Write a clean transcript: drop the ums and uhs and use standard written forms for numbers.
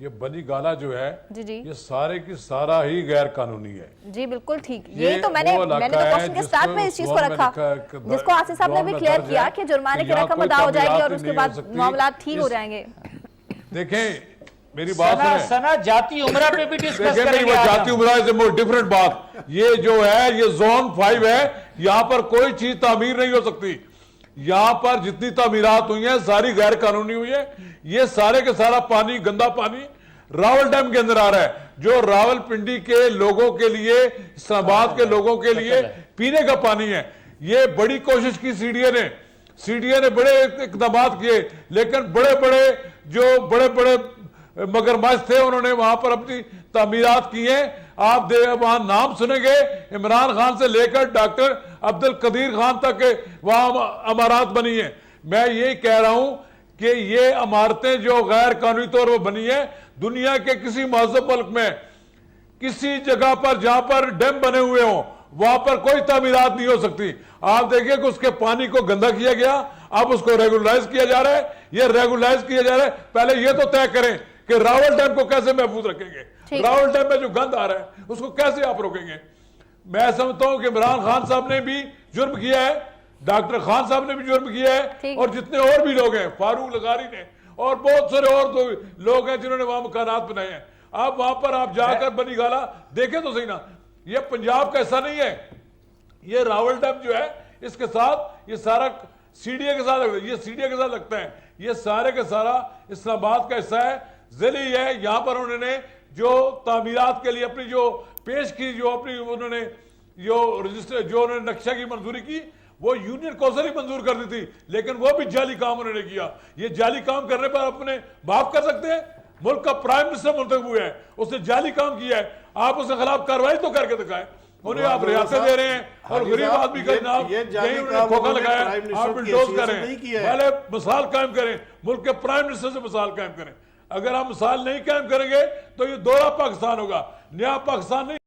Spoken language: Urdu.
یہ بنی گالا جو ہے جی یہ سارے کی سارا ہی غیر قانونی ہے. جی بالکل ٹھیک. یہ تو میں نے تو کوشچن کے ساتھ میں اس چیز کو رکھا جس کو آصف صاحب نے بھی کلیئر کیا کہ جرمانے کی رقم ادا ہو جائے گی اور اس کے بعد معاملات ٹھیک ہو جائیں گے. دیکھیں میری بات سنیں, سنا جاتی عمرہ پہ بھی ڈسکس دیکھیں کریں گے. جاتی عمرہ is a more different بات. یہ جو ہے یہ زون 5 ہے, یہاں پر کوئی چیز تعمیر نہیں ہو سکتی. یہاں پر جتنی تعمیرات ہوئی ہیں ساری غیر قانونی ہوئی ہے. یہ سارے کے سارا پانی, گندا پانی راول ڈیم کے اندر آ رہا ہے, جو راول پنڈی کے لوگوں کے لیے, اسلام آباد کے لوگوں کے لیے پینے کا پانی ہے. یہ بڑی کوشش کی سی ڈی اے نے بڑے اقدامات کیے, لیکن بڑے بڑے مگرمچھ تھے, انہوں نے وہاں پر اپنی تعمیرات کی ہیں. آپ وہاں نام سنیں گے عمران خان سے لے کر ڈاکٹر عبد القدیر خان تک وہاں عمارات بنی ہیں. میں یہی کہہ رہا ہوں کہ یہ عمارتیں جو غیر قانونی طور پر بنی ہیں, دنیا کے کسی مہذب ملک میں کسی جگہ پر جہاں پر ڈیم بنے ہوئے ہوں وہاں پر کوئی تعمیرات نہیں ہو سکتی. آپ دیکھیں کہ اس کے پانی کو گندا کیا گیا, اب اس کو ریگولائز کیا جا رہا ہے. یہ ریگولائز کیا جا رہا ہے, پہلے یہ تو طے کریں کہ راول ڈیم کو کیسے محفوظ رکھیں گے. راول ڈیم میں جو گند آ رہا ہے اس کو کیسے آپ روکیں گے. میں سمجھتا ہوں کہ عمران خان صاحب نے بھی جرم کیا ہے, ڈاکٹر خان صاحب نے بھی جرم کیا ہے, اور جتنے اور بھی لوگ ہیں, فاروق لغاری نے اور بہت سارے اور لوگ ہیں جنہوں نے وہاں مکانات بنائے ہیں. آپ وہاں پر آپ جا کر بنی گالا دیکھیں تو صحیح نا, یہ پنجاب کا ایسا نہیں ہے. یہ راول ڈیم جو ہے اس کے ساتھ یہ سارا سی ڈی اے کے ساتھ لگتا ہے, یہ سی ڈی اے کے ساتھ لگتا ہے. یہ سارے کے سارا اسلام آباد کا حصہ ہے, ضلعی ہے. یہاں پر انہوں نے جو تعمیرات کے لیے اپنی جو پیش کی, جو اپنی انہوں نے جو انہوں نے نقشہ کی منظوری کی, وہ یونین کونسل ہی منظور کر دی تھی, لیکن وہ بھی جعلی کام انہوں نے کیا. یہ جعلی کام کرنے پر اپنے معاف کر سکتے ہیں؟ ملک کا پرائم منسٹر منتخب ہوئے ہیں, اس نے جعلی کام کیا ہے, آپ اس کے خلاف کارروائی تو کر کے دکھائیں. انہیں آپ ریاستیں دے رہے ہیں اور غریب آدمی کا جناب یہی انہوں نے کھوکھا لگایا, آپ بلڈوز کریں, پہلے مثال قائم کریں, ملک کے پرائم منسٹر سے مثال قائم کریں. اگر آپ مثال نہیں قائم کریں گے تو یہ دوہرا پاکستان ہوگا, نیا پاکستان نہیں.